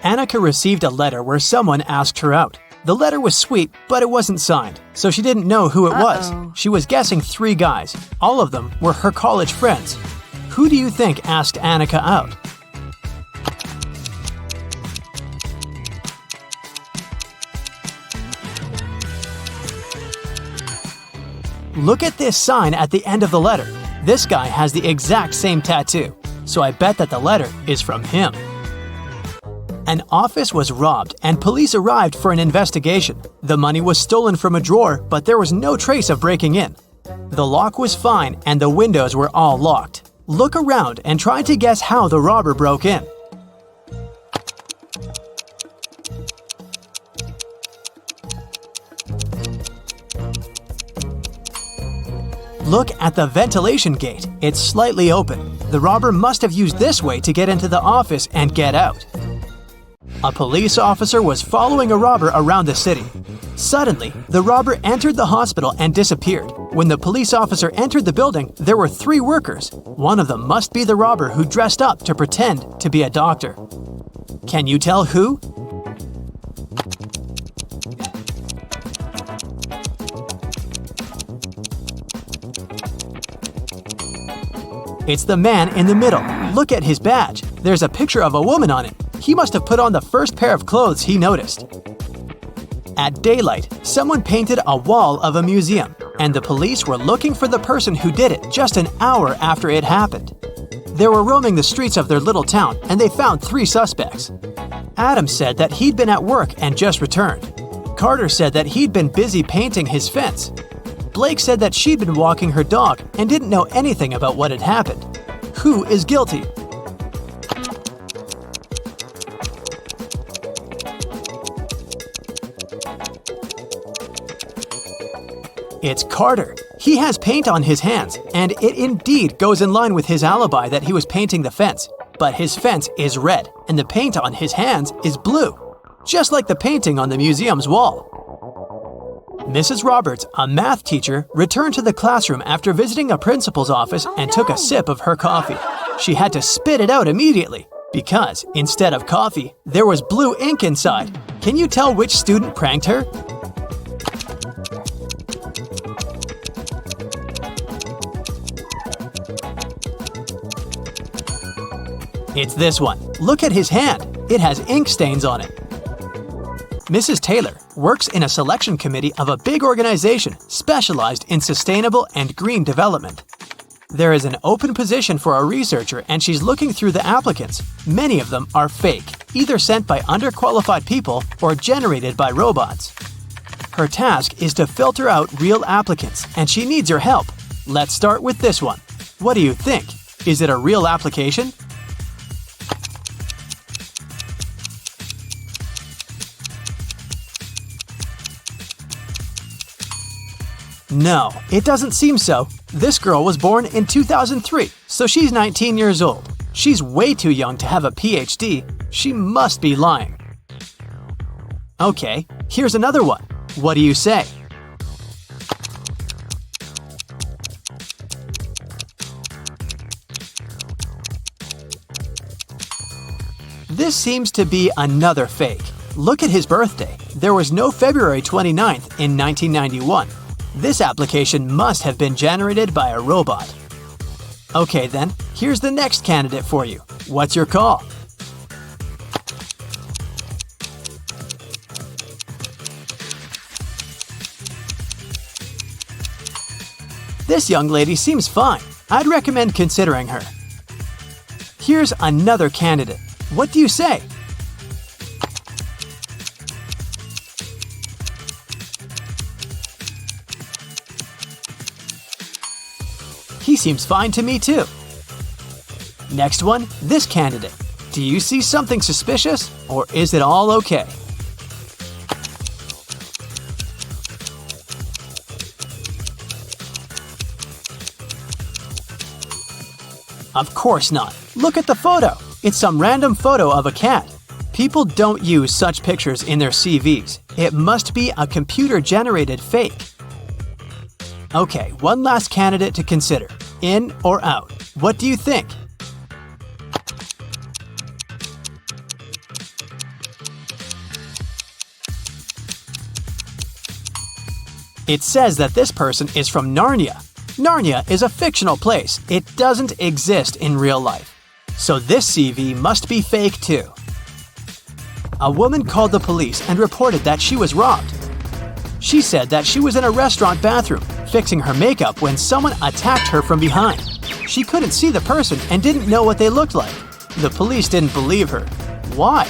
Annika received a letter where someone asked her out. The letter was sweet, but it wasn't signed, so she didn't know who it was. She was guessing 3 guys. All of them were her college friends. Who do you think asked Annika out? Look at this sign at the end of the letter. This guy has the exact same tattoo, so I bet that the letter is from him. An office was robbed and police arrived for an investigation. The money was stolen from a drawer, but there was no trace of breaking in. The lock was fine and the windows were all locked. Look around and try to guess how the robber broke in. Look at the ventilation gate. It's slightly open. The robber must have used this way to get into the office and get out. A police officer was following a robber around the city. Suddenly, the robber entered the hospital and disappeared. When the police officer entered the building, there were 3 workers. One of them must be the robber who dressed up to pretend to be a doctor. Can you tell who? It's the man in the middle. Look at his badge. There's a picture of a woman on it. He must have put on the first pair of clothes he noticed. At daylight, someone painted a wall of a museum, and the police were looking for the person who did it just an hour after it happened. They were roaming the streets of their little town, and they found 3 suspects. Adam said that he'd been at work and just returned. Carter said that he'd been busy painting his fence. Blake said that she'd been walking her dog and didn't know anything about what had happened. Who is guilty? It's Carter. He has paint on his hands, and it indeed goes in line with his alibi that he was painting the fence. But his fence is red, and the paint on his hands is blue, just like the painting on the museum's wall. Mrs. Roberts, a math teacher, returned to the classroom after visiting a principal's office and took a sip of her coffee. She had to spit it out immediately because, instead of coffee, there was blue ink inside. Can you tell which student pranked her? It's this one. Look at his hand. It has ink stains on it. Mrs. Taylor works in a selection committee of a big organization specialized in sustainable and green development. There is an open position for a researcher and she's looking through the applicants. Many of them are fake, either sent by underqualified people or generated by robots. Her task is to filter out real applicants and she needs your help. Let's start with this one. What do you think? Is it a real application? No, it doesn't seem so. This girl was born in 2003, so she's 19 years old. She's way too young to have a PhD. She must be lying. Okay, here's another one. What do you say? This seems to be another fake. Look at his birthday. There was no February 29th in 1991. This application must have been generated by a robot. Okay then, here's the next candidate for you. What's your call? This young lady seems fine. I'd recommend considering her. Here's another candidate. What do you say? He seems fine to me too. Next one, this candidate. Do you see something suspicious, or is it all okay? Of course not. Look at the photo. It's some random photo of a cat. People don't use such pictures in their CVs. It must be a computer-generated fake. Okay, one last candidate to consider. In or out? What do you think? It says that this person is from Narnia. Narnia is a fictional place. It doesn't exist in real life. So this CV must be fake too. A woman called the police and reported that she was robbed. She said that she was in a restaurant bathroom, fixing her makeup when someone attacked her from behind. She couldn't see the person and didn't know what they looked like. The police didn't believe her. Why?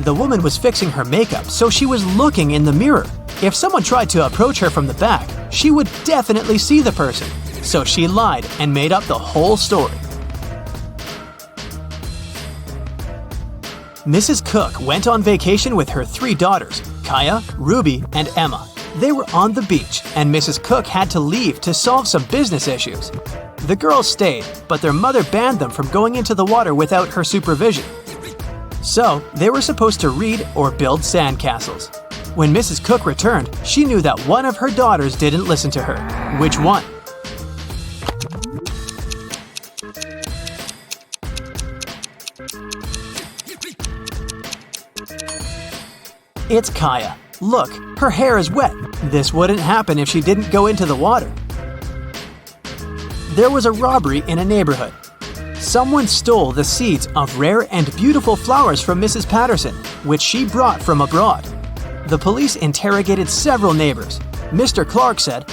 The woman was fixing her makeup, so she was looking in the mirror. If someone tried to approach her from the back, she would definitely see the person. So she lied and made up the whole story. Mrs. Cook went on vacation with her 3 daughters, Kaya, Ruby, and Emma. They were on the beach, and Mrs. Cook had to leave to solve some business issues. The girls stayed, but their mother banned them from going into the water without her supervision. So, they were supposed to read or build sandcastles. When Mrs. Cook returned, she knew that one of her daughters didn't listen to her. Which one? It's Kaya. Look, her hair is wet. This wouldn't happen if she didn't go into the water. There was a robbery in a neighborhood. Someone stole the seeds of rare and beautiful flowers from Mrs. Patterson, which she brought from abroad. The police interrogated several neighbors. Mr. Clark said,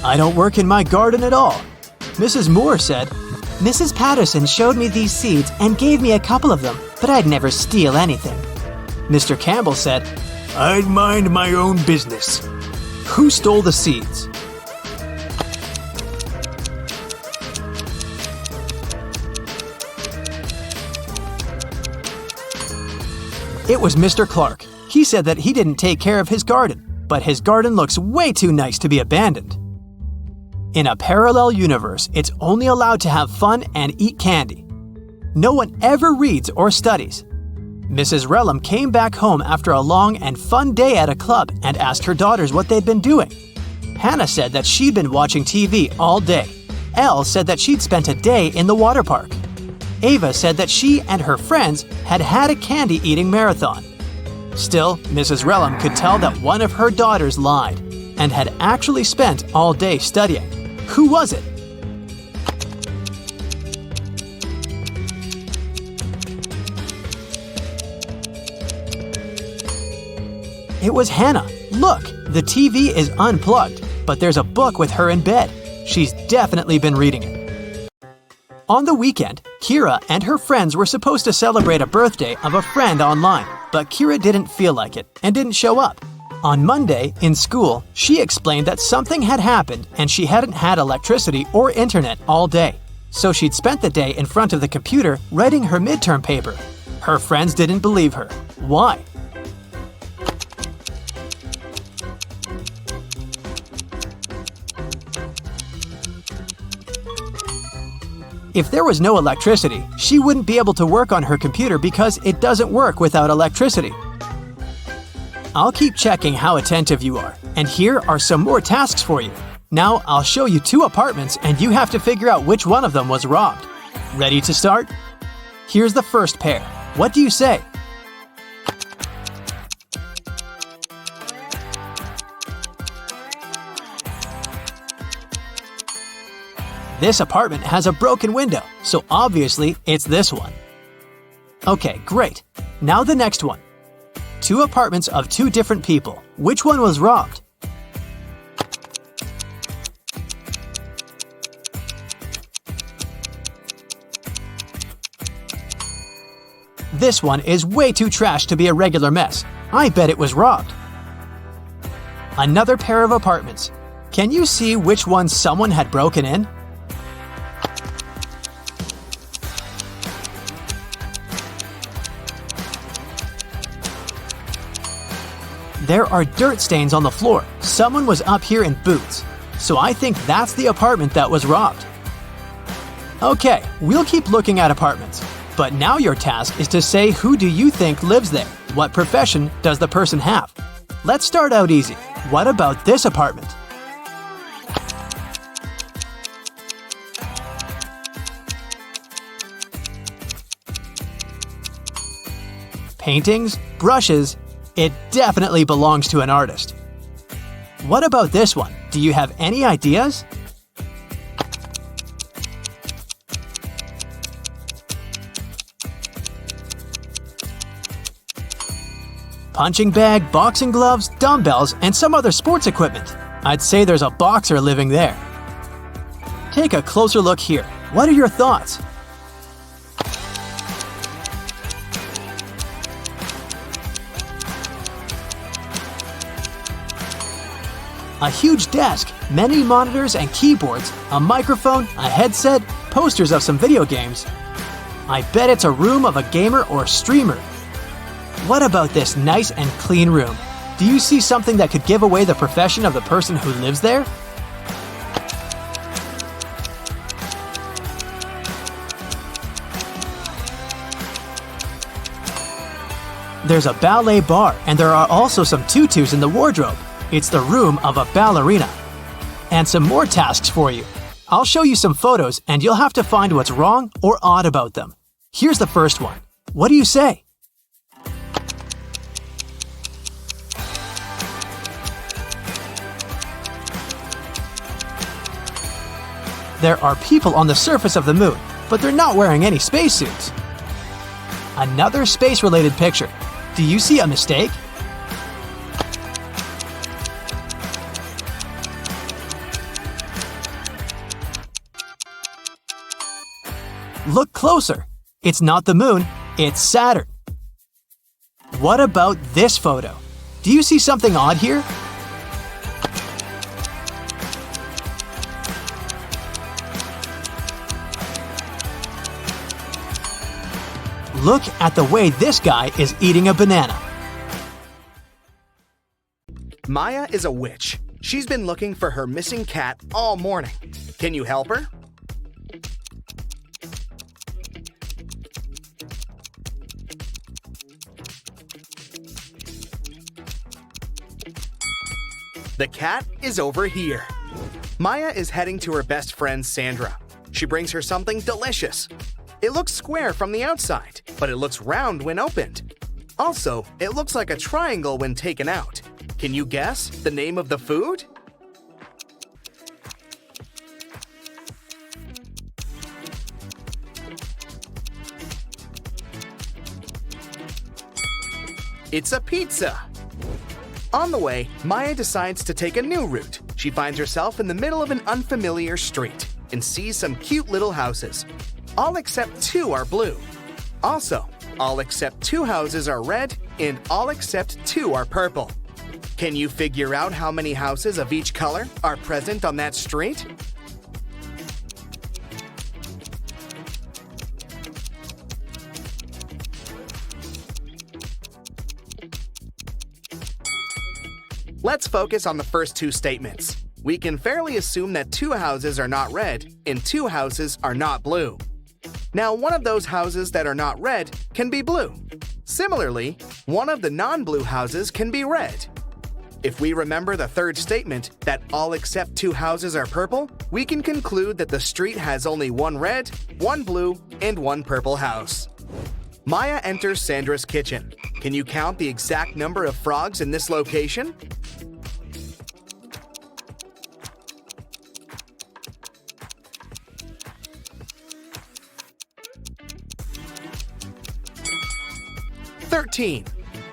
"I don't work in my garden at all." Mrs. Moore said, "Mrs. Patterson showed me these seeds and gave me a couple of them, but I'd never steal anything." Mr. Campbell said, "I'd mind my own business." Who stole the seeds? It was Mr. Clark. He said that he didn't take care of his garden, but his garden looks way too nice to be abandoned. In a parallel universe, it's only allowed to have fun and eat candy. No one ever reads or studies. Mrs. Relham came back home after a long and fun day at a club and asked her daughters what they'd been doing. Hannah said that she'd been watching TV all day. Elle said that she'd spent a day in the water park. Ava said that she and her friends had had a candy-eating marathon. Still, Mrs. Relham could tell that one of her daughters lied and had actually spent all day studying. Who was it? It was Hannah. Look, the TV is unplugged, but there's a book with her in bed. She's definitely been reading it. On the weekend, Kira and her friends were supposed to celebrate a birthday of a friend online, but Kira didn't feel like it and didn't show up. On Monday, in school, she explained that something had happened and she hadn't had electricity or internet all day. So she'd spent the day in front of the computer writing her midterm paper. Her friends didn't believe her. Why? If there was no electricity, she wouldn't be able to work on her computer because it doesn't work without electricity. I'll keep checking how attentive you are, and here are some more tasks for you. Now I'll show you 2 apartments and you have to figure out which one of them was robbed. Ready to start? Here's the first pair. What do you say? This apartment has a broken window, so obviously it's this one. Okay, great. Now the next one. 2 apartments of 2 different people. Which one was robbed? This one is way too trash to be a regular mess. I bet it was robbed. Another pair of apartments. Can you see which one someone had broken in? There are dirt stains on the floor. Someone was up here in boots. So I think that's the apartment that was robbed. Okay, we'll keep looking at apartments. But now your task is to say who do you think lives there? What profession does the person have? Let's start out easy. What about this apartment? paintings, brushes. It definitely belongs to an artist. What about this one? Do you have any ideas? Punching bag, boxing gloves, dumbbells, and some other sports equipment. I'd say there's a boxer living there. Take a closer look here. What are your thoughts? A huge desk, many monitors and keyboards, a microphone, a headset, posters of some video games. I bet it's a room of a gamer or streamer. What about this nice and clean room? Do you see something that could give away the profession of the person who lives there? There's a ballet bar, and there are also some tutus in the wardrobe. It's the room of a ballerina. And some more tasks for you. I'll show you some photos, and you'll have to find what's wrong or odd about them. Here's the first one. What do you say? There are people on the surface of the moon, but they're not wearing any spacesuits. Another space-related picture. Do you see a mistake? Look closer. It's not the moon, it's Saturn. What about this photo? Do you see something odd here? Look at the way this guy is eating a banana. Maya is a witch. She's been looking for her missing cat all morning. Can you help her? The cat is over here. Maya is heading to her best friend Sandra. She brings her something delicious. It looks square from the outside, but it looks round when opened. Also, it looks like a triangle when taken out. Can you guess the name of the food? It's a pizza. On the way, Maya decides to take a new route. She finds herself in the middle of an unfamiliar street and sees some cute little houses. All except 2 are blue. Also, all except 2 houses are red and all except 2 are purple. Can you figure out how many houses of each color are present on that street? Let's focus on the first 2 statements. We can fairly assume that 2 houses are not red and 2 houses are not blue. Now, one of those houses that are not red can be blue. Similarly, one of the non-blue houses can be red. If we remember the third statement, that all except 2 houses are purple, we can conclude that the street has only 1 red, 1 blue, and 1 purple house. Maya enters Sandra's kitchen. Can you count the exact number of frogs in this location? "13.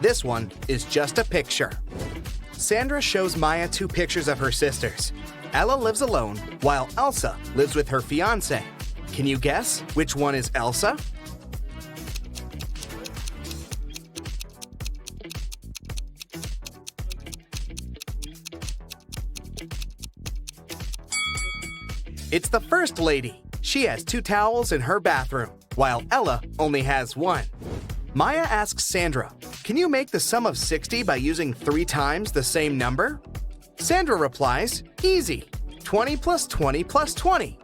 This one is just a picture. Sandra shows Maya 2 pictures of her sisters. Ella lives alone, while Elsa lives with her fiancé. Can you guess which one is Elsa? It's the first lady. She has 2 towels in her bathroom, while Ella only has 1. Maya asks Sandra, can you make the sum of 60 by using 3 times the same number? Sandra replies, easy, 20 plus 20 plus 20.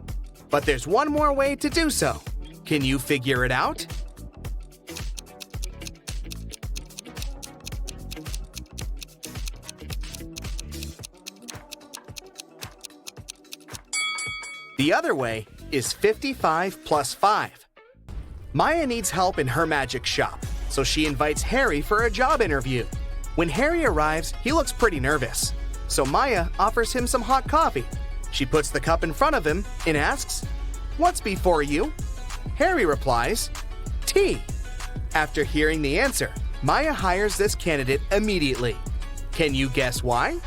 But there's one more way to do so. Can you figure it out? The other way is 55 plus 5. Maya needs help in her magic shop. so she invites Harry for a job interview. When Harry arrives, he looks pretty nervous, so Maya offers him some hot coffee. She puts the cup in front of him and asks, "What's before you?" Harry replies, "Tea." After hearing the answer, Maya hires this candidate immediately. Can you guess why?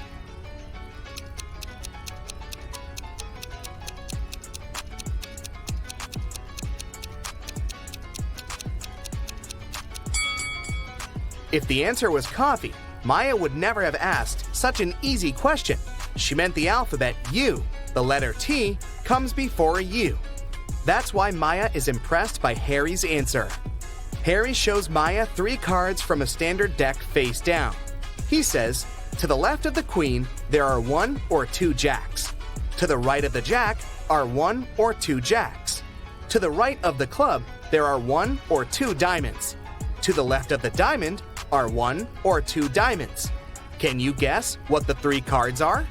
If the answer was coffee, Maya would never have asked such an easy question. She meant the alphabet U, the letter T, comes before a U. That's why Maya is impressed by Harry's answer. Harry shows Maya 3 cards from a standard deck face down. He says, to the left of the queen, there are 1 or 2 jacks. To the right of the jack are 1 or 2 jacks. To the right of the club, there are 1 or 2 diamonds. To the left of the diamond are 1 or 2 diamonds. Can you guess what the 3 cards are?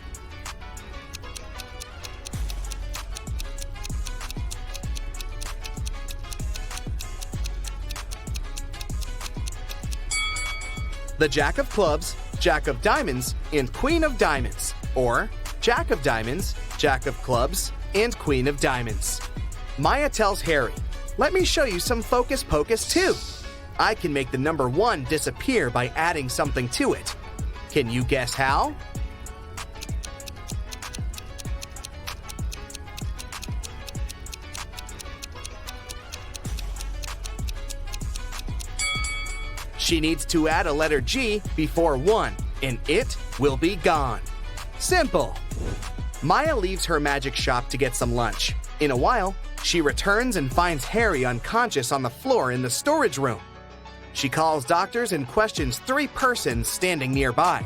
The Jack of Clubs, Jack of Diamonds, and Queen of Diamonds, or Jack of Diamonds, Jack of Clubs, and Queen of Diamonds. Maya tells Harry, "Let me show you some focus pocus too. I can make the number 1 disappear by adding something to it. Can you guess how?" She needs to add a letter G before 1, and it will be gone. Simple. Maya leaves her magic shop to get some lunch. In a while, she returns and finds Harry unconscious on the floor in the storage room. She calls doctors and questions 3 persons standing nearby.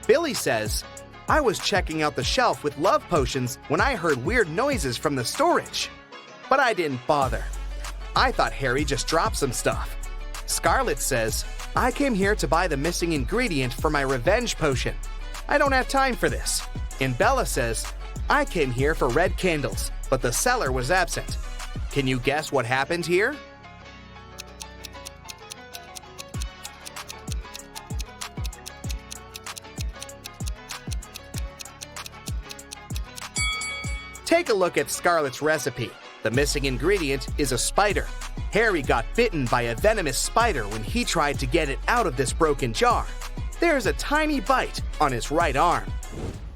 Billy says, "I was checking out the shelf with love potions when I heard weird noises from the storage. But I didn't bother. I thought Harry just dropped some stuff." Scarlet says, "I came here to buy the missing ingredient for my revenge potion. I don't have time for this." And Bella says, "I came here for red candles, but the seller was absent." Can you guess what happened here? Take a look at Scarlet's recipe. The missing ingredient is a spider. Harry got bitten by a venomous spider when he tried to get it out of this broken jar. There's a tiny bite on his right arm.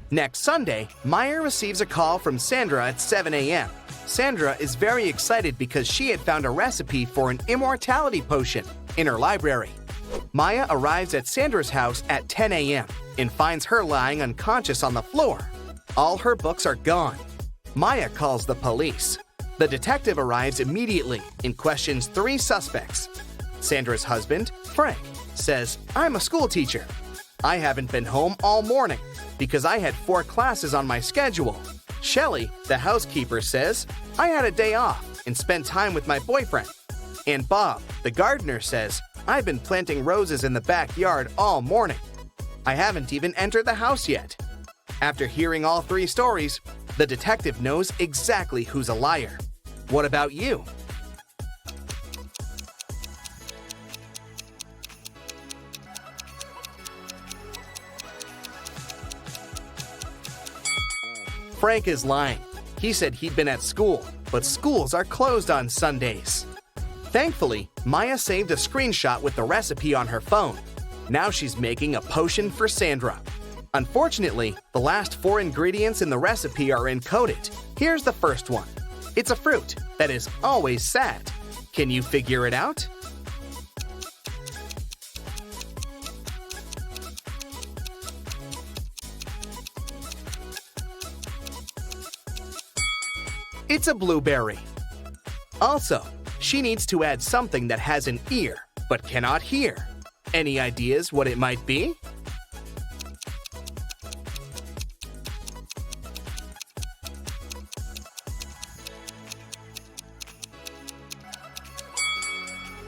Next Sunday, Maya receives a call from Sandra at 7 a.m. Sandra is very excited because she had found a recipe for an immortality potion in her library. Maya arrives at Sandra's house at 10 a.m. and finds her lying unconscious on the floor. All her books are gone. Maya calls the police. The detective arrives immediately and questions 3 suspects. Sandra's husband, Frank, says, "I'm a school teacher. I haven't been home all morning because I had 4 classes on my schedule." Shelley, the housekeeper, says, "I had a day off and spent time with my boyfriend." And Bob, the gardener, says, "I've been planting roses in the backyard all morning. I haven't even entered the house yet." After hearing all 3 stories, the detective knows exactly who's a liar. What about you? Frank is lying. He said he'd been at school, but schools are closed on Sundays. Thankfully, Maya saved a screenshot with the recipe on her phone. Now she's making a potion for Sandra. Unfortunately, the last 4 ingredients in the recipe are encoded. Here's the first one. It's a fruit that is always sad. Can you figure it out? It's a blueberry. Also, she needs to add something that has an ear but cannot hear. Any ideas what it might be?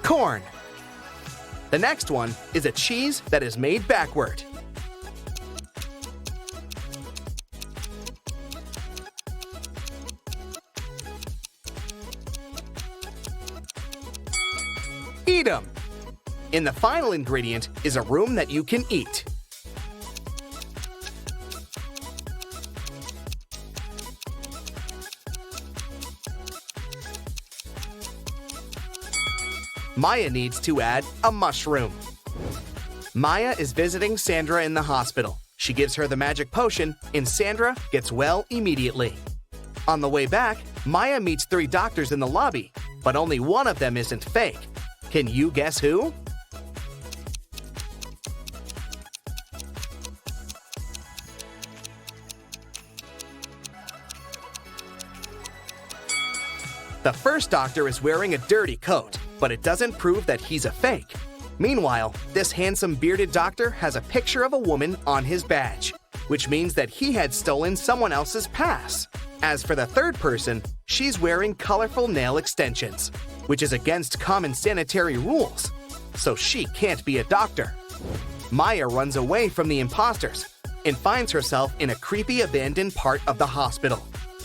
Corn. The next one is a cheese that is made backward. Eat 'em. And the final ingredient is a room that you can eat. Maya needs to add a mushroom. Maya is visiting Sandra in the hospital. She gives her the magic potion, and Sandra gets well immediately. On the way back, Maya meets 3 doctors in the lobby, but only one of them isn't fake. Can you guess who? The first doctor is wearing a dirty coat, but it doesn't prove that he's a fake. Meanwhile, this handsome bearded doctor has a picture of a woman on his badge, which means that he had stolen someone else's pass. As for the third person, she's wearing colorful nail extensions, which is against common sanitary rules, so she can't be a doctor. Maya runs away from the imposters and finds herself in a creepy abandoned part of the hospital.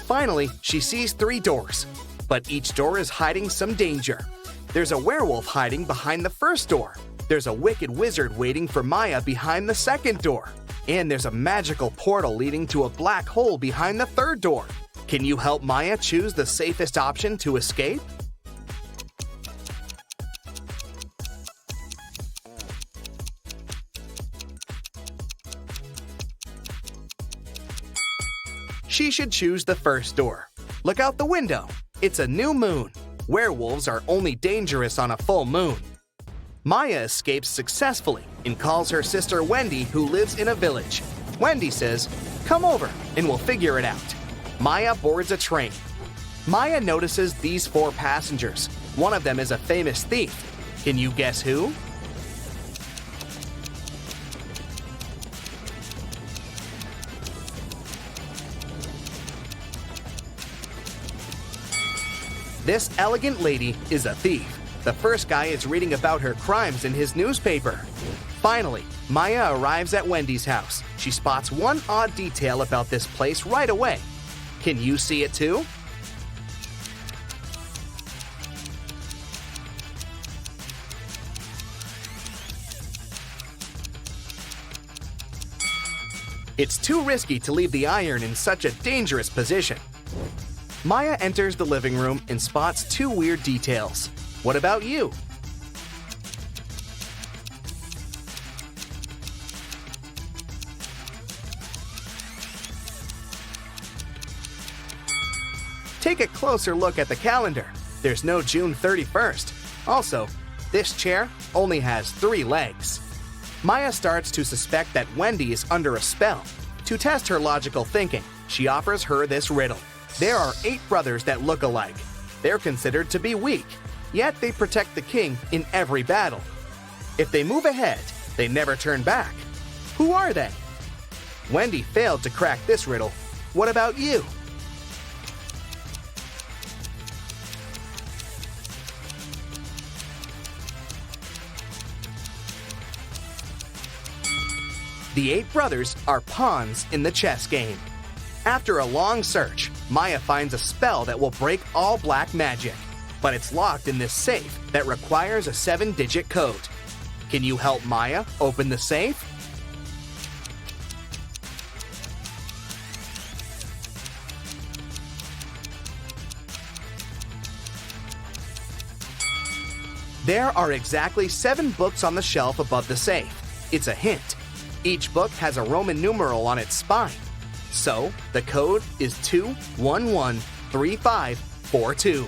Finally, she sees 3 doors, but each door is hiding some danger. There's a werewolf hiding behind the first door. There's a wicked wizard waiting for Maya behind the second door. And there's a magical portal leading to a black hole behind the third door. Can you help Maya choose the safest option to escape? She should choose the first door. Look out the window. It's a new moon. Werewolves are only dangerous on a full moon. Maya escapes successfully and calls her sister Wendy, who lives in a village. Wendy says, "Come over and we'll figure it out." Maya boards a train. Maya notices these 4 passengers. One of them is a famous thief. Can you guess who? This elegant lady is a thief. The first guy is reading about her crimes in his newspaper. Finally, Maya arrives at Wendy's house. She spots one odd detail about this place right away. Can you see it too? It's too risky to leave the iron in such a dangerous position. Maya enters the living room and spots 2 weird details. What about you? Take a closer look at the calendar. There's no June 31st. Also, this chair only has 3 legs. Maya starts to suspect that Wendy is under a spell. To test her logical thinking, she offers her this riddle. There are 8 brothers that look alike. They're considered to be weak, yet they protect the king in every battle. If they move ahead, they never turn back. Who are they? Wendy failed to crack this riddle. What about you? The 8 brothers are pawns in the chess game. After a long search, Maya finds a spell that will break all black magic, but it's locked in this safe that requires a 7-digit code. Can you help Maya open the safe? There are exactly 7 books on the shelf above the safe. It's a hint. Each book has a Roman numeral on its spine. So, the code is 2113542.